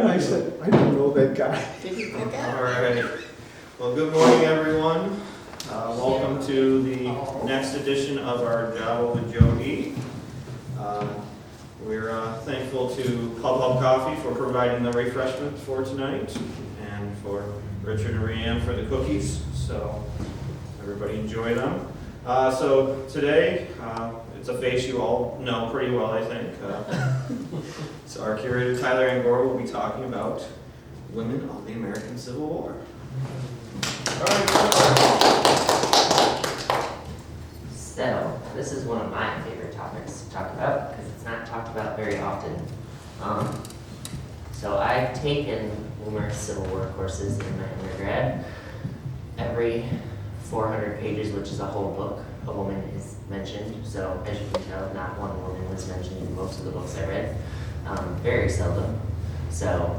And I said, I don't know that guy. All right. Well, good morning, everyone. Welcome to the next edition of our Java with Jody. We're thankful to Hub Hub Coffee for providing the refreshments for tonight, and for Richard and Rianne for the cookies. So everybody enjoy them. So today, it's a face you all know pretty well, I think. So our curator, Tyler Angora, will be talking about women of the American Civil War. All right. So, this is one of my favorite topics to talk about because it's not talked about very often. So I've taken numerous Civil War courses in my undergrad. Every 400 pages, which is a whole book, a woman is mentioned. So as you can tell, not one woman was mentioned in most of the books I read. Very seldom. So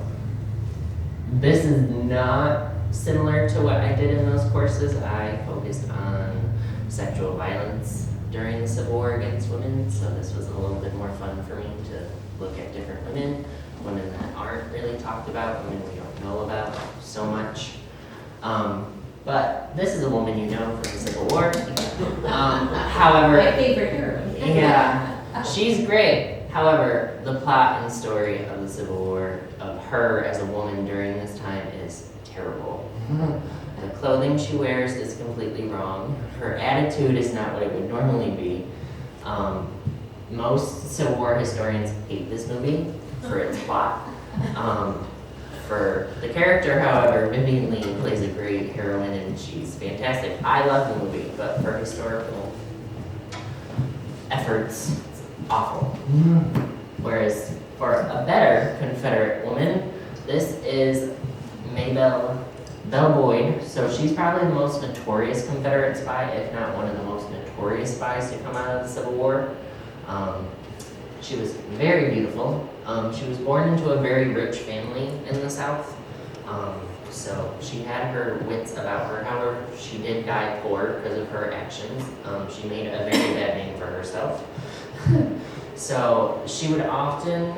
this is not similar to what I did in those courses. I focused on sexual violence during the Civil War against women, so this was a little bit more fun for me to look at different women that aren't really talked about, women we don't know about so much. But this is a woman you know from the Civil War. However, my favorite heroine. yeah, she's great. However, the plot and story of the Civil War, of her as a woman during this time, is terrible. The clothing she wears is completely wrong. Her attitude is not what it would normally be. Most Civil War historians hate this movie for its plot. For the character, however, Vivian Lee plays a great heroine and she's fantastic. I love the movie, but for historical efforts, it's awful. Whereas for a better Confederate woman, this is Maybelle Boyd. So she's probably the most notorious Confederate spy, if not one of the most notorious spies to come out of the Civil War. She was very beautiful. She was born into a very rich family in the South. So she had her wits about her. However, she did die poor because of her actions. She made a very bad name for herself. So she would often,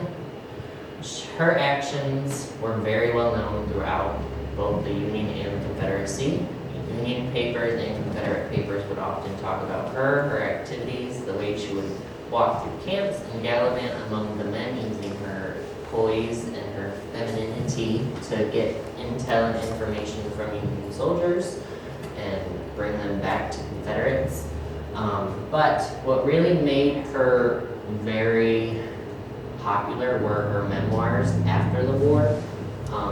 her actions were very well known throughout both the Union and the Confederacy. Union papers and Confederate papers would often talk about her activities, the way she would walk through camps and gallivant among the men using her poise and her femininity to get intel and information from Union soldiers and bring them back to Confederates. But what really made her very popular were her memoirs after the war.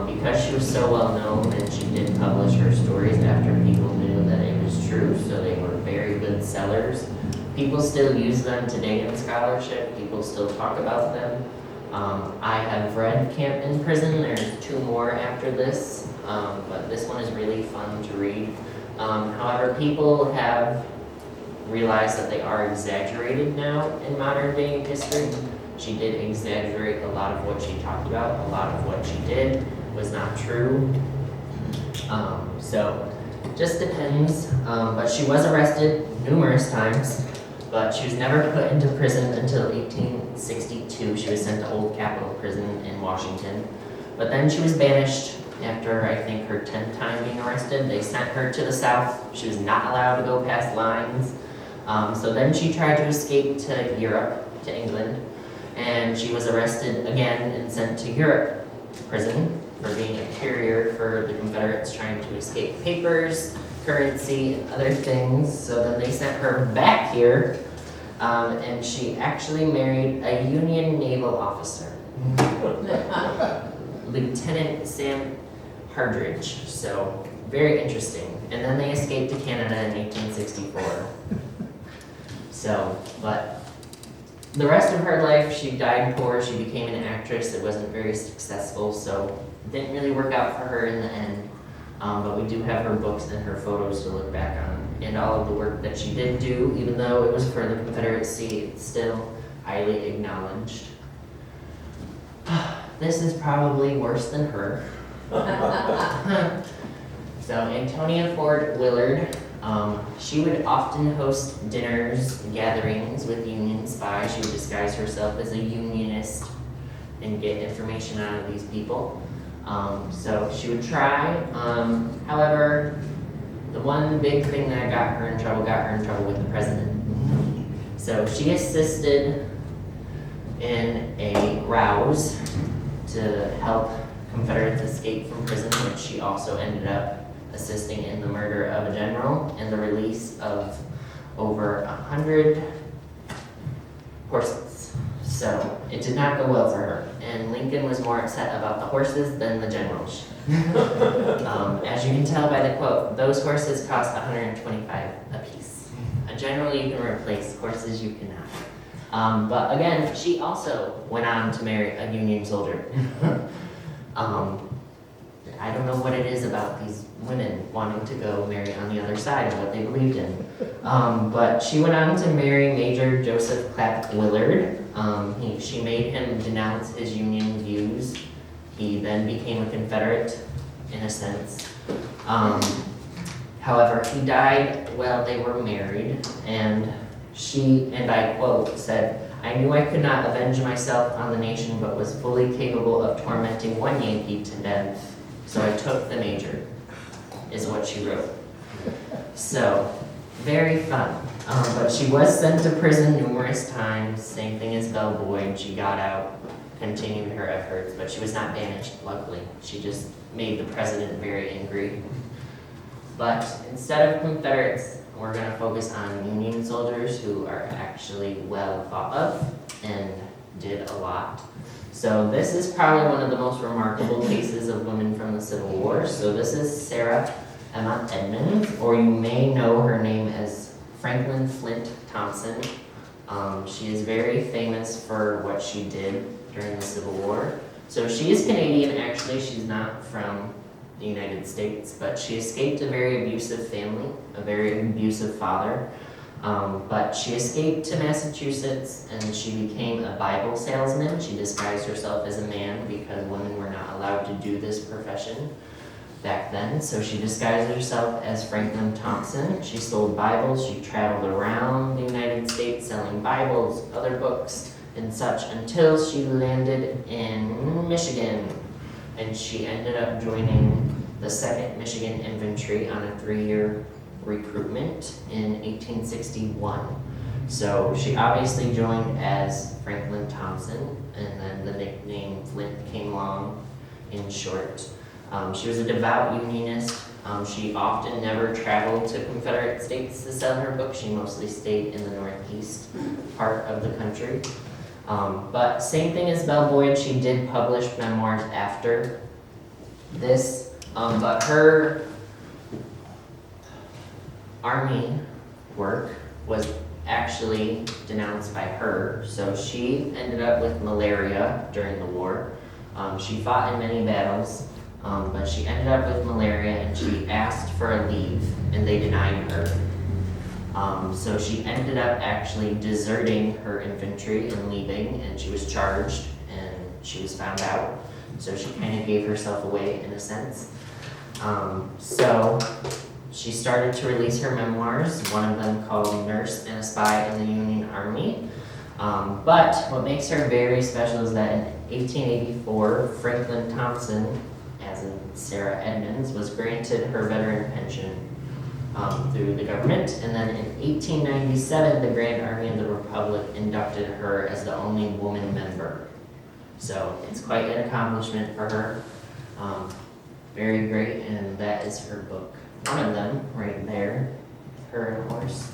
Because she was so well known and she did publish her stories after people knew that it was true, so they were very good sellers. People still use them today in scholarship. People still talk about them. I have read Camp in Prison. There's 2 more after this, but this one is really fun to read. However, people have realized that they are exaggerated now in modern day history. She did exaggerate a lot of what she talked about. A lot of what she did was not true. So just depends. But she was arrested numerous times. But she was never put into prison until 1862. She was sent to Old Capitol Prison in Washington. But then she was banished after, I think, her 10th time being arrested. They sent her to the South. She was not allowed to go past lines. So then she tried to escape to Europe, to England. And she was arrested again and sent to Europe prison for being a carrier for the Confederates trying to escape papers, currency, and other things. So then they sent her back here, and she actually married a Union naval officer, Lieutenant Sam Hardridge. So very interesting. And then they escaped to Canada in 1864. So, but the rest of her life, she died poor. She became an actress. It wasn't very successful, so it didn't really work out for her in the end. But we do have her books and her photos to look back on, and all of the work that she did do, even though it was for the Confederacy, it's still highly acknowledged. This is probably worse than her. So Antonia Ford Willard, she would often host dinners, gatherings with Union spies. She would disguise herself as a Unionist and get information out of these people. So she would try. However, the one big thing that got her in trouble with the president. So she assisted in a rouse to help Confederates escape from prison, which she also ended up assisting in the murder of a general and the release of over 100 horses. So it did not go well for her, and Lincoln was more upset about the horses than the generals. As you can tell by the quote, those horses cost $125 a piece. A general you can replace, horses you cannot. But again, she also went on to marry a Union soldier. I don't know what it is about these women wanting to go marry on the other side of what they believed in. But she went on to marry Major Joseph Clapp Willard. She made him denounce his Union views. He then became a Confederate, in a sense. However, he died while they were married, and she, and I quote, said, "I knew I could not avenge myself on the nation, but was fully capable of tormenting one Yankee to death. So I took the major," is what she wrote. So, very fun. But she was sent to prison numerous times, same thing as Belle Boyd. She got out, continued her efforts, but she was not banished, luckily. She just made the president very angry. But instead of Confederates, we're going to focus on Union soldiers who are actually well thought of and did a lot. So this is probably one of the most remarkable cases of women from the Civil War. So this is Sarah Emma Edmonds, or you may know her name as Franklin Flint Thompson. She is very famous for what she did during the Civil War. So she is Canadian, actually. She's not from the United States, but she escaped a very abusive family, a very abusive father. But she escaped to Massachusetts and she became a Bible salesman. She disguised herself as a man because women were not allowed to do this profession back then. So she disguised herself as Franklin Thompson. She sold Bibles. She traveled around the United States selling Bibles, other books, and such until she landed in Michigan. And she ended up joining the 2nd Michigan Infantry on a 3-year recruitment in 1861. So she obviously joined as Franklin Thompson, and then the nickname Flint came along in short. She was a devout Unionist. She often never traveled to Confederate states to sell her books. She mostly stayed in the northeast part of the country. But same thing as Belle Boyd, she did publish memoirs after this, but her army work was actually denounced by her. So she ended up with malaria during the war. She fought in many battles, but she ended up with malaria and she asked for a leave and they denied her. So she ended up actually deserting her infantry and leaving, and she was charged and she was found out. So she kind of gave herself away in a sense. So she started to release her memoirs, one of them called Nurse and a Spy in the Union Army. But what makes her very special is that in 1884, Franklin Thompson, as in Sarah Edmonds, was granted her veteran pension through the government. And then in 1897, the Grand Army of the Republic inducted her as the only woman member. So it's quite an accomplishment for her. Very great, and that is her book. One of them right there, her and a horse.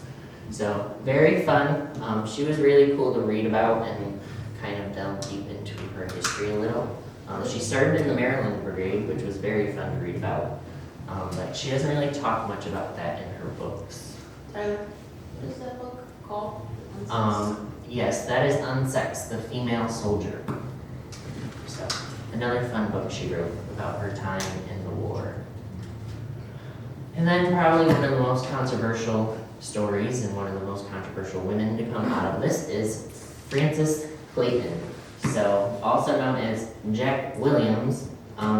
So very fun. She was really cool to read about and kind of delve deep into her history a little. She started in the Maryland Brigade, which was very fun to read about. But she doesn't really talk much about that in her books. Tyler, what is that book called? Yes, that is Unsexed, the Female Soldier. So, another fun book she wrote about her time in the war. And then probably one of the most controversial stories and one of the most controversial women to come out of this is Frances Clayton. So, also known as Jack Williams.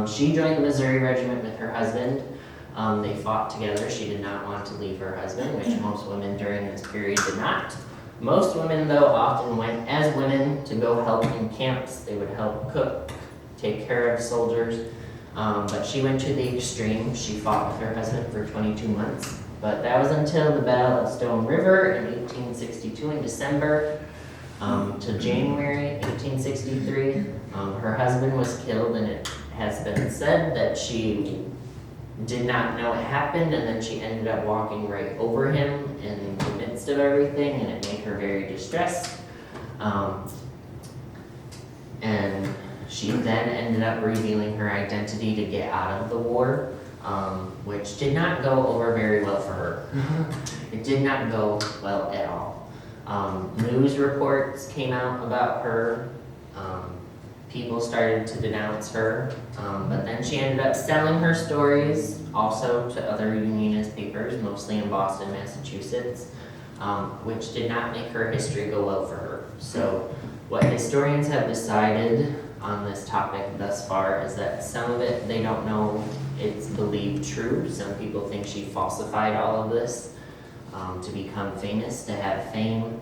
She joined the Missouri Regiment with her husband. They fought together. She did not want to leave her husband, which most women during this period did not. Most women, though, often went as women to go help in camps. They would help cook, take care of soldiers. But she went to the extreme. She fought with her husband for 22 months. But that was until the Battle of Stone River in 1862 in December to January 1863. Her husband was killed, and it has been said that she did not know it happened, and then she ended up walking right over him in the midst of everything, and it made her very distressed. And she then ended up revealing her identity to get out of the war, which did not go over very well for her. It did not go well at all. News reports came out about her. People started to denounce her, but then she ended up selling her stories also to other unionist papers, mostly in Boston, Massachusetts, which did not make her history go well for her. So what historians have decided on this topic thus far is that some of it they don't know it's believed true. Some people think she falsified all of this to become famous, to have fame.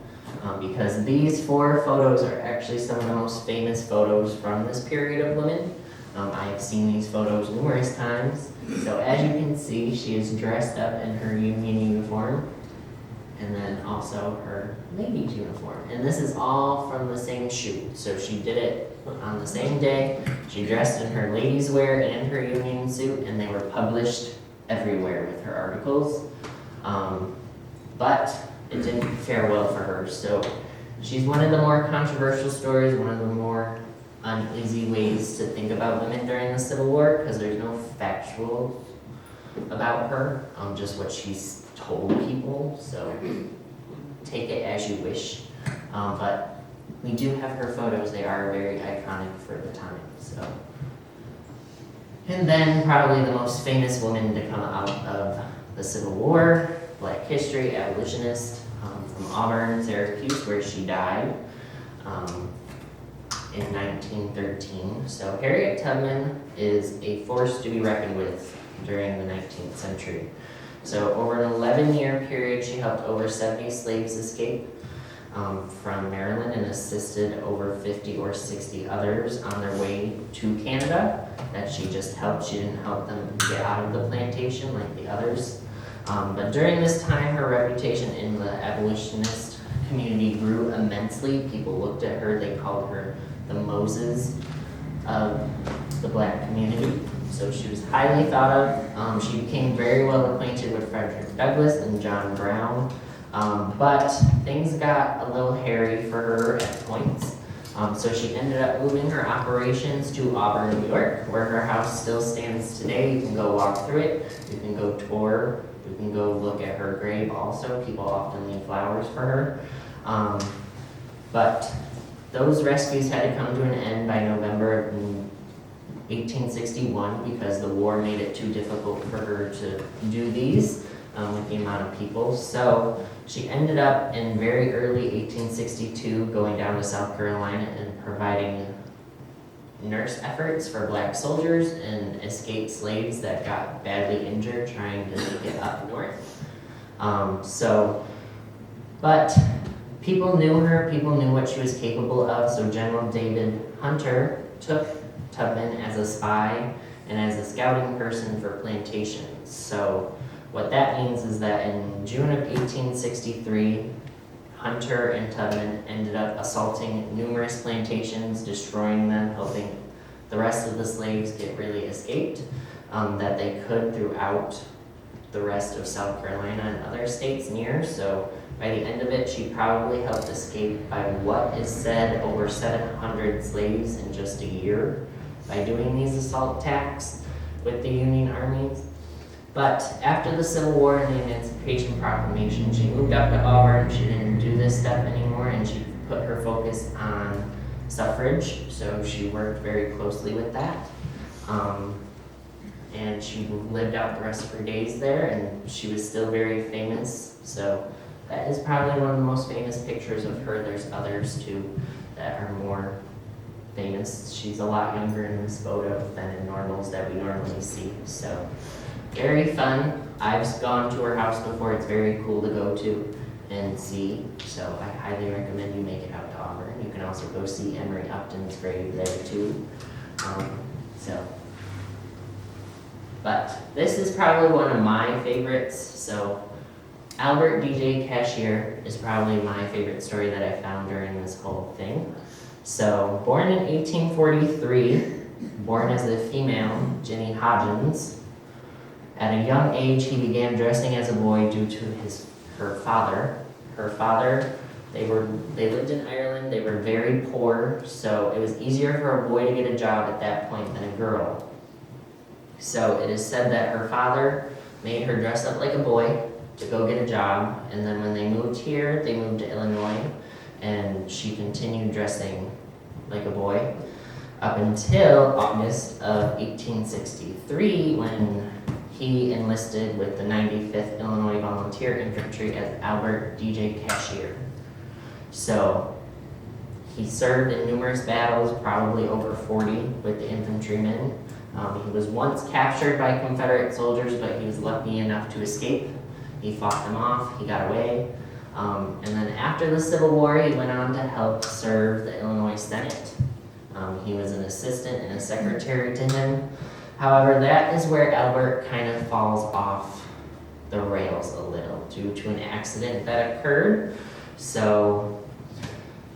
Because these 4 photos are actually some of the most famous photos from this period of women. I have seen these photos numerous times. So as you can see, she is dressed up in her Union uniform, and then also her lady's uniform. And this is all from the same shoot. So she did it on the same day. She dressed in her ladies' wear and in her Union suit, and they were published everywhere with her articles. But it didn't fare well for her. So she's one of the more controversial stories, one of the more uneasy ways to think about women during the Civil War, because there's no factual about her, just what she's told people. So take it as you wish. But we do have her photos. They are very iconic for the time. So, and then probably the most famous woman to come out of the Civil War, Black history, abolitionist, from Auburn, Syracuse, where she died in 1913. So Harriet Tubman is a force to be reckoned with during the 19th century. So over an 11-year period, she helped over 70 slaves escape from Maryland and assisted over 50 or 60 others on their way to Canada that she just helped. She didn't help them get out of the plantation like the others. But during this time, her reputation in the abolitionist community grew immensely. People looked at her, they called her the Moses of the Black community. So she was highly thought of. She became very well acquainted with Frederick Douglass and John Brown. But things got a little hairy for her at points. So she ended up moving her operations to Auburn, New York, where her house still stands today. You can go walk through it, you can go tour, you can go look at her grave also. People often leave flowers for her. But those rescues had to come to an end by November of 1861 because the war made it too difficult for her to do these with the amount of people. So she ended up in very early 1862 going down to South Carolina and providing nurse efforts for Black soldiers and escaped slaves that got badly injured trying to make it up north. But people knew her, people knew what she was capable of, so General David Hunter took Tubman as a spy and as a scouting person for plantations. So what that means is that in June of 1863, Hunter and Tubman ended up assaulting numerous plantations, destroying them, helping the rest of the slaves get really escaped that they could throughout the rest of South Carolina and other states near. So by the end of it, she probably helped escape, by what is said, over 700 slaves in just a year by doing these assault attacks with the Union armies. But after the Civil War and the Emancipation Proclamation, she moved up to Auburn. She didn't do this stuff anymore, and she put her focus on suffrage, so she worked very closely with that. And she lived out the rest of her days there, and she was still very famous. So that is probably one of the most famous pictures of her. There's others too that are more famous. She's a lot younger in this photo than in normals that we normally see. So very fun. I've gone to her house before. It's very cool to go to. and see. So I highly recommend you make it out to Auburn. You can also go see Emory Upton's grave there too. But this is probably one of my favorites. So Albert DJ Cashier is probably my favorite story that I found during this whole thing. So born in 1843, born as a female, Jenny Hodgins. At a young age, he began dressing as a boy due to her father. Her father, they lived in Ireland. They were very poor, so it was easier for a boy to get a job at that point than a girl. So it is said that her father made her dress up like a boy to go get a job, and then when they moved here, they moved to Illinois, and she continued dressing like a boy up until August of 1863, when he enlisted with the 95th Illinois Volunteer Infantry as Albert DJ Cashier. So he served in numerous battles, probably over 40 with the infantrymen. He was once captured by Confederate soldiers, but he was lucky enough to escape. He fought them off, he got away. And then after the Civil War, he went on to help serve the Illinois Senate. He was an assistant and a secretary to him. However, that is where Albert kind of falls off the rails a little due to an accident that occurred. So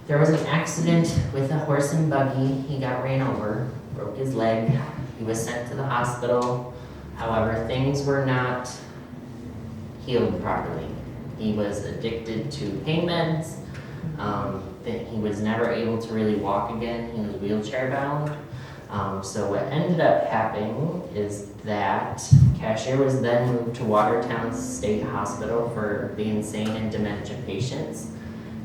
there was an accident with a horse and buggy. He got ran over, broke his leg. He was sent to the hospital. However, things were not healed properly. He was addicted to pain meds. He was never able to really walk again. He was wheelchair bound. So what ended up happening is that Cashier was then moved to Watertown State Hospital for the insane and dementia patients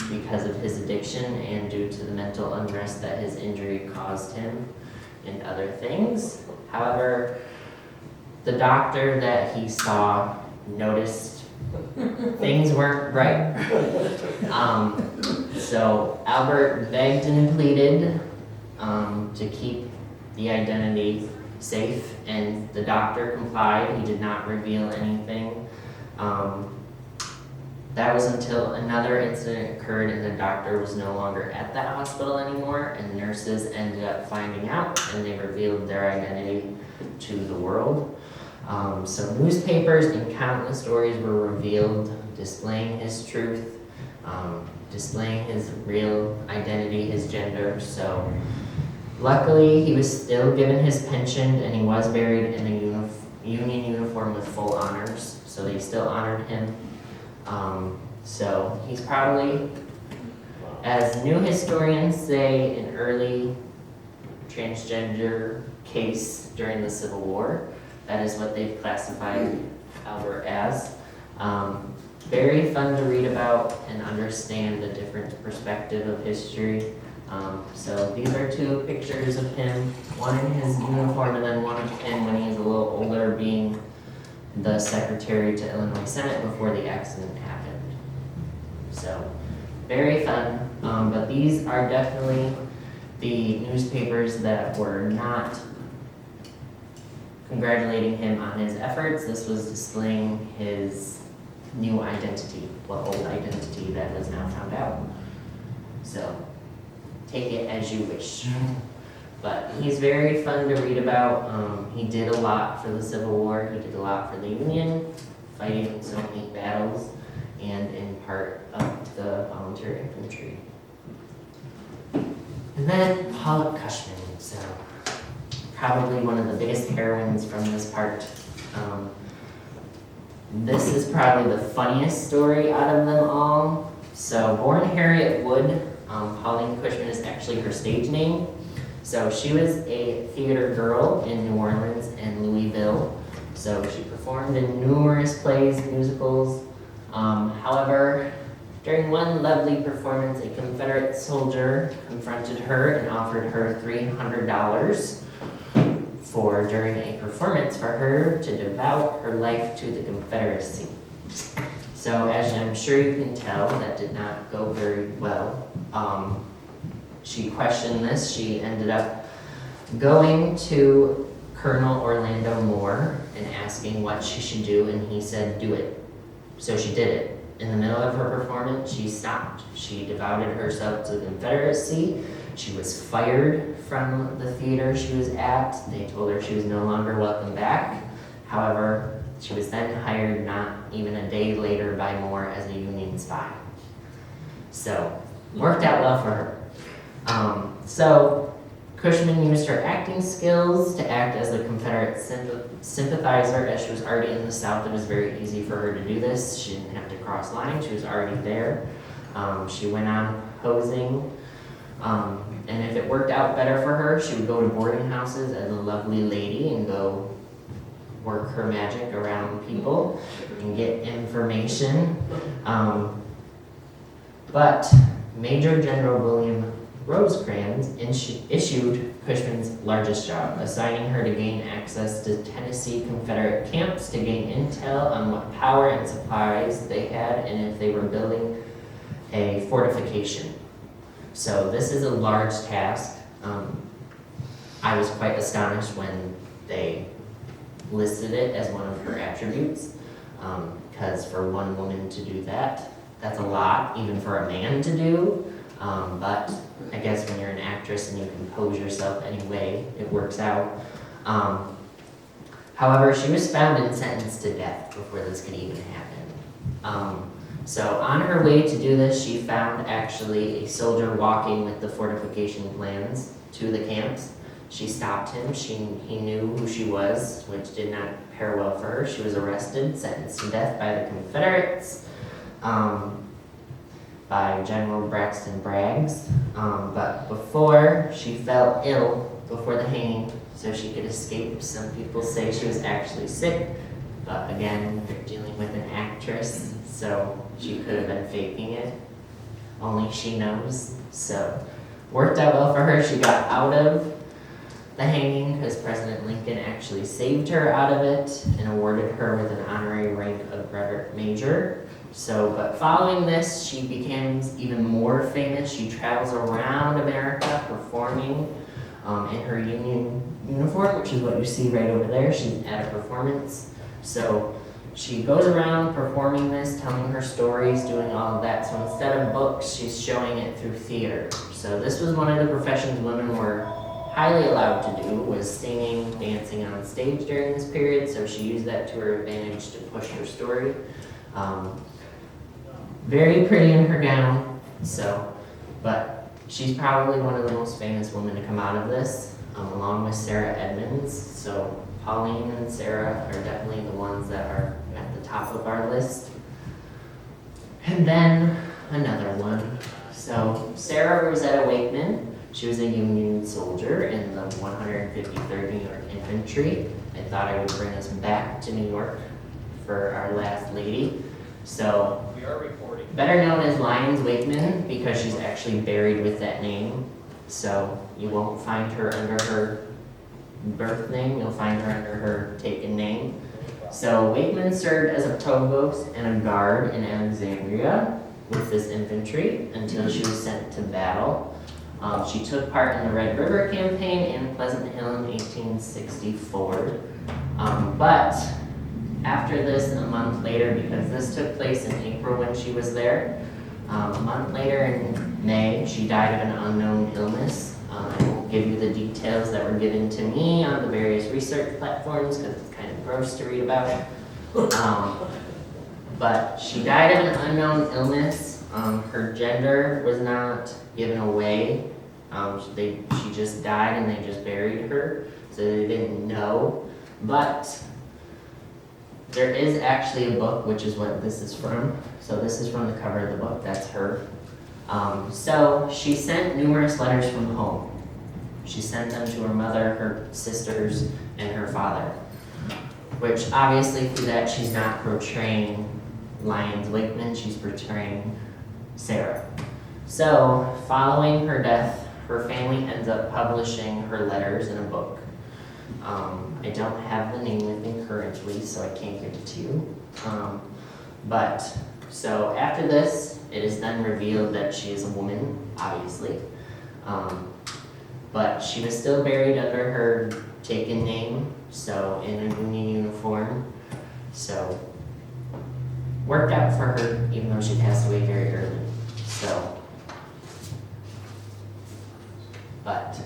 because of his addiction and due to the mental unrest that his injury caused him and other things. However, the doctor that he saw noticed things weren't right. So Albert begged and pleaded to keep the identity safe, and the doctor complied. He did not reveal anything. That was until another incident occurred and the doctor was no longer at that hospital anymore, and nurses ended up finding out and they revealed their identity to the world. So newspapers and countless stories were revealed displaying his truth, displaying his real identity, his gender. So luckily, he was still given his pension and he was buried in a Union uniform with full honors. So they still honored him. So he's probably, as new historians say, an early transgender case during the Civil War. That is what they've classified Albert as. Very fun to read about and understand the different perspective of history. So these are two pictures of him, one in his uniform and then one of him when he's a little older being the secretary to Illinois Senate before the accident happened. So very fun, but these are definitely the newspapers that were not congratulating him on his efforts. This was displaying his new identity, well, old identity that was now found out. So take it as you wish. But he's very fun to read about. He did a lot for the Civil War. He did a lot for the Union, fighting in so many battles, and in part of the volunteer infantry. And then Paula Cushman, so probably one of the biggest heroines from this part. This is probably the funniest story out of them all. So born Harriet Wood, Pauline Cushman is actually her stage name. So she was a theater girl in New Orleans and Louisville. So she performed in numerous plays, musicals. However, during one lovely performance, a Confederate soldier confronted her and offered her $300 during a performance for her to devote her life to the Confederacy. So as I'm sure you can tell, that did not go very well. She questioned this. She ended up going to Colonel Orlando Moore and asking what she should do, and he said, do it. So she did it, in the middle of her performance, she stopped. She devoted herself to the Confederacy. She was fired from the theater she was at. They told her she was no longer welcome back. However, she was then hired not even a day later by Moore as a Union spy. So, worked out well for her. So, Cushman used her acting skills to act as a Confederate sympathizer. As she was already in the South, it was very easy for her to do this. She didn't have to cross lines. She was already there. She went on posing. And if it worked out better for her, she would go to boarding houses as a lovely lady and go work her magic around people and get information. But Major General William Rosecrans issued Cushman's largest job, assigning her to gain access to Tennessee Confederate camps to gain intel on what power and supplies they had and if they were building a fortification. So this is a large task. I was quite astonished when they listed it as one of her attributes, because for one woman to do that, that's a lot, even for a man to do. But I guess when you're an actress and you compose yourself anyway, it works out. However, she was found and sentenced to death before this could even happen. So on her way to do this, she found actually a soldier walking with the fortification plans to the camps. She stopped him. He knew who she was, which did not pair well for her. She was arrested, sentenced to death by the Confederates, by General Braxton Braggs. But before she fell ill, before the hanging, so she could escape. Some people say she was actually sick, but again, they're dealing with an actress, so she could have been faking it. Only she knows. So, worked out well for her. She got out of the hanging because President Lincoln actually saved her out of it and awarded her with an honorary rank of brevet major. So, but following this, she becomes even more famous. She travels around America performing in her Union uniform, which is what you see right over there. She's at a performance. So she goes around performing this, telling her stories, doing all of that. So instead of books, she's showing it through theater. So this was one of the professions women were highly allowed to do, was singing, dancing on stage during this period. So she used that to her advantage to push her story. Very pretty in her gown, so, but she's probably one of the most famous women to come out of this, along with Sarah Edmonds. So Pauline and Sarah are definitely the ones that are at the top of our list. And then another one. So Sarah Rosetta Wakeman, she was a Union soldier in the 153rd New York Infantry. I thought I would bring us back to New York for our last lady. So, We are recording. better known as Lyons Wakeman because she's actually buried with that name. So you won't find her under her birth name, you'll find her under her taken name. So Wakeman served as a provost and a guard in Alexandria with this infantry until she was sent to battle. She took part in the Red River Campaign and Pleasant Hill in 1864. But after this, a month later, because this took place in April when she was there, a month later in May, she died of an unknown illness. I won't give you the details that were given to me on the various research platforms because it's kind of gross to read about. But she died of an unknown illness. Her gender was not given away. She just died and they just buried her, so they didn't know. But there is actually a book, which is what this is from. So this is from the cover of the book. That's her. So she sent numerous letters from home. She sent them to her mother, her sisters, and her father. Which obviously through that she's not portraying Lyons Wakeman, she's portraying Sarah. So following her death, her family ends up publishing her letters in a book. I don't have the name with me currently, so I can't give it to you. But, so after this, it is then revealed that she is a woman, obviously. But she was still buried under her taken name, so in a Union uniform. So, worked out for her, even though she passed away very early. So, but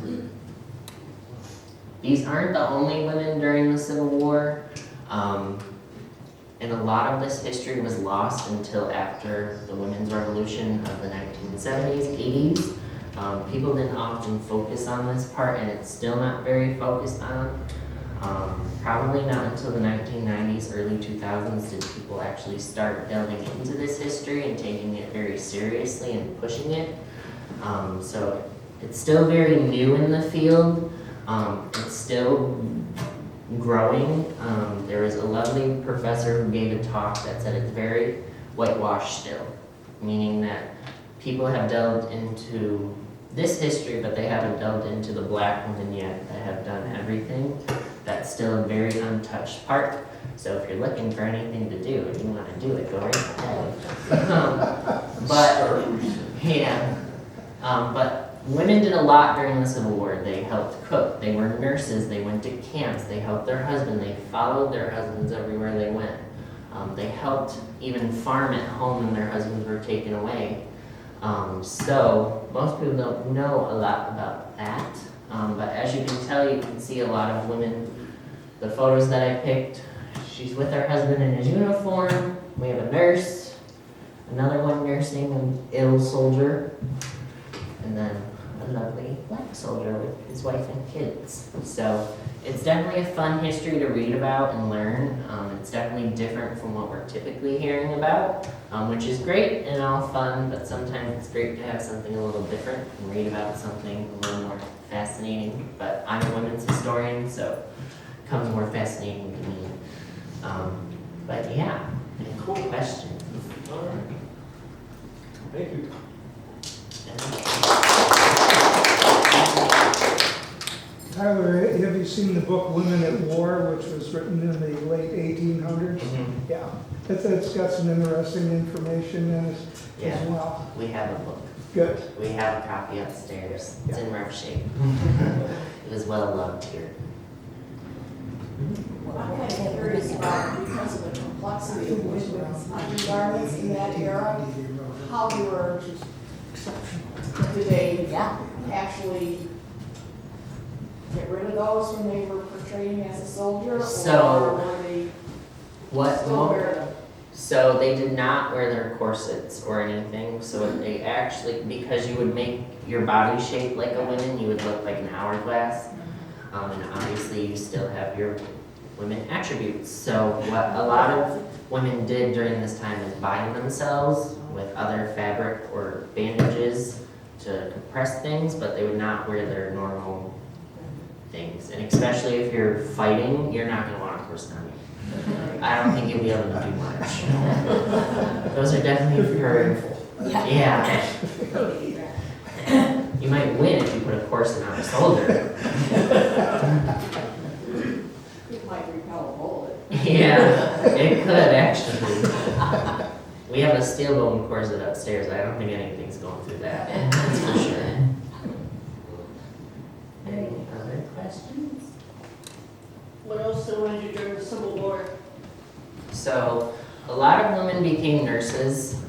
these aren't the only women during the Civil War. And a lot of this history was lost until after the Women's Revolution of the 1970s, 80s. People didn't often focus on this part, and it's still not very focused on. Probably not until the 1990s, early 2000s did people actually start delving into this history and taking it very seriously and pushing it. So it's still very new in the field. It's still growing. There was a lovely professor who gave a talk that said it's very whitewashed still, meaning that people have delved into this history, but they haven't delved into the black women yet that have done everything. That's still a very untouched part. So if you're looking for anything to do and you want to do it, go right ahead. But women did a lot during the Civil War. They helped cook, they were nurses, they went to camps, they helped their husband, they followed their husbands everywhere they went. They helped even farm at home when their husbands were taken away. So most people don't know a lot about that. But as you can tell, you can see a lot of women. The photos that I picked, she's with her husband in his uniform. We have a nurse, another one nursing an ill soldier, and then a lovely black soldier with his wife and kids. So it's definitely a fun history to read about and learn. It's definitely different from what we're typically hearing about, which is great and all fun, but sometimes it's great to have something a little different and read about something a little more fascinating. But I'm a women's historian, so it comes more fascinating to me. But yeah, cool question. All right. Thank you. Tyler, have you seen the book Women at War, which was written in the late 1800s? Mm-hmm. Yeah, it's got some interesting information in it Yeah. as well. We have a book. Good. We have a copy upstairs. It's in rough shape. It was well loved here. Well, I'm kind of curious about, because of the complexity of women's undergarments in that era, how they were, did they actually get rid of those when they were portraying as a soldier? So, or were they What still wear them? So they did not wear their corsets or anything. So they actually, because you would make your body shape like a woman, you would look like an hourglass. And obviously you still have your women attributes. So what a lot of women did during this time is bind themselves with other fabric or bandages to compress things, but they would not wear their normal things. And especially if you're fighting, you're not going to want a corset on you. I don't think you'll be able to do much. Those are definitely for, yeah. You might win if you put a corset on a soldier. It might repel a bullet. Yeah, it could actually. We have a steel bone corset upstairs. I don't think anything's going through that. That's for sure. Any other questions? What else did women do during the Civil War? So, a lot of women became nurses.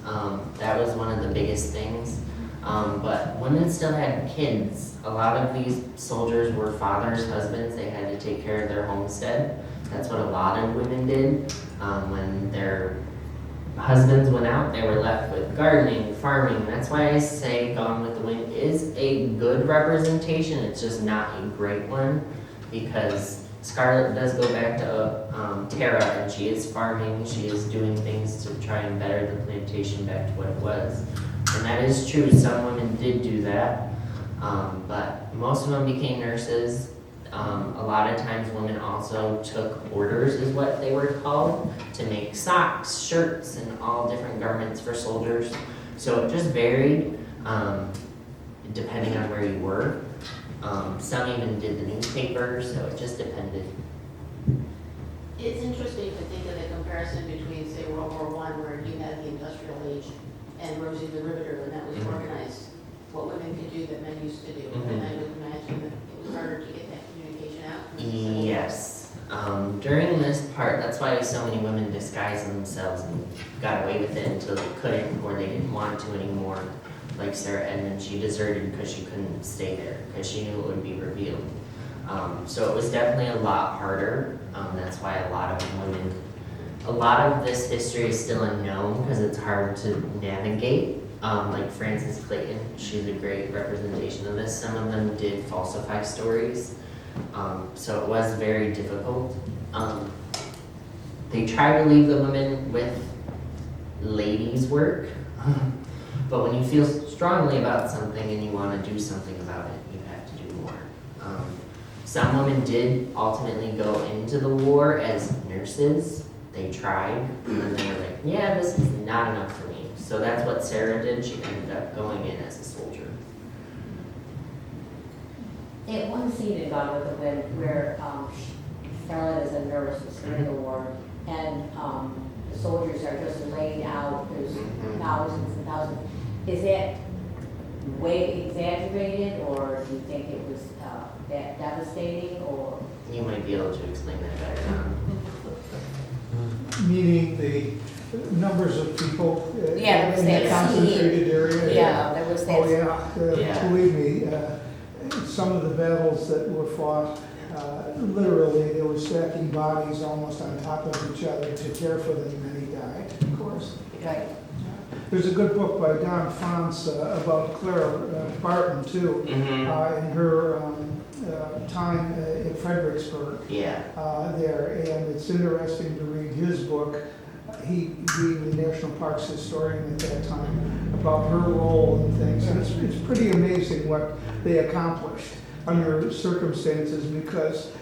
That was one of the biggest things. But women still had kids. A lot of these soldiers were fathers, husbands. They had to take care of their homestead. That's what a lot of women did. When their husbands went out, they were left with gardening, farming. That's why I say Gone with the Wind is a good representation. It's just not a great one, because Scarlett does go back to Tara, and she is farming. She is doing things to try and better the plantation back to what it was. And that is true. Some women did do that, but most of them became nurses. A lot of times women also took orders, is what they were called, to make socks, shirts, and all different garments for soldiers. So it just varied depending on where you were. Some even did the newspaper, so it just depended. It's interesting to think of the comparison between, say, World War I, where you had the industrial age, and Rosie the Riveter, when that was organized, what women could do that men used to do. And I would imagine that it was harder to get that communication out. Yes. During this part, that's why so many women disguised themselves and got away with it until they couldn't or they didn't want to anymore. Like Sarah Edmond, she deserted because she couldn't stay there because she knew it would be revealed. So it was definitely a lot harder. That's why a lot of this history is still unknown because it's hard to navigate. Like Frances Clayton, she's a great representation of this. Some of them did falsify stories. So it was very difficult. They try to leave the women with ladies' work, but when you feel strongly about something and you want to do something about it, you have to do more. Some women did ultimately go into the war as nurses. They tried, and then they were like, yeah, this is not enough for me. So that's what Sarah did. She ended up going in as a soldier. In one scene in Gone with the Wind where Charlotte is a nurse who's in the war, and the soldiers are just laying out, there's thousands and thousands. Is that way exaggerated, or do you think it was that devastating, or? You might be able to explain that better. Meaning the numbers of people Yeah, there was in that the concentrated area? Yeah, there was that. Oh, yeah. Yeah. Believe me, some of the battles that were fought, literally, they were stacking bodies almost on top of each other to care for them, and he died, of course. Right. There's a good book by Don France about Clara Barton, too, in her time in Fredericksburg. Yeah. There, and it's interesting to read his book, he being the National Parks historian at that time, about her role and things. And it's pretty amazing what they accomplished under circumstances because,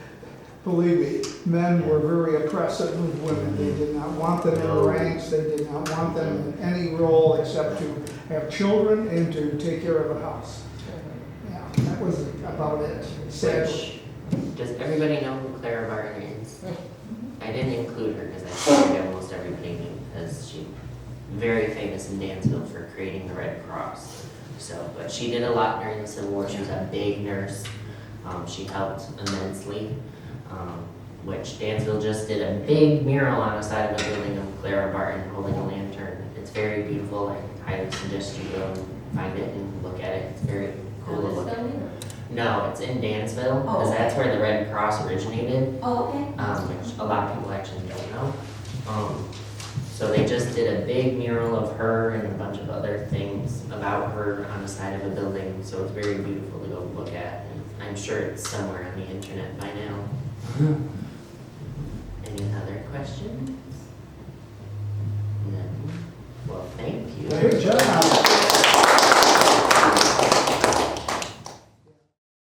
believe me, men were very oppressive of women. They did not want them in the ranks. They did not want them in any role except to have children and to take care of a house. Yeah, that was about it. Sadly. Does everybody know who Clara Barton is? I didn't include her because I figured almost everybody knew because she's very famous in Dansville for creating the Red Cross. So, but she did a lot during the Civil War. She was a big nurse. She helped immensely. Which Dansville just did a big mural on the side of a building of Clara Barton holding a lantern. It's very beautiful. I highly suggest you go and find it and look at it. It's very cool to look at. No, it's in Dansville, because that's where the Red Cross originated, Oh, okay. which a lot of people actually don't know. So they just did a big mural of her and a bunch of other things about her on the side of a building, so it's very beautiful to go look at. And I'm sure it's somewhere on the internet by now. Any other questions? No. Well, thank you. Good job.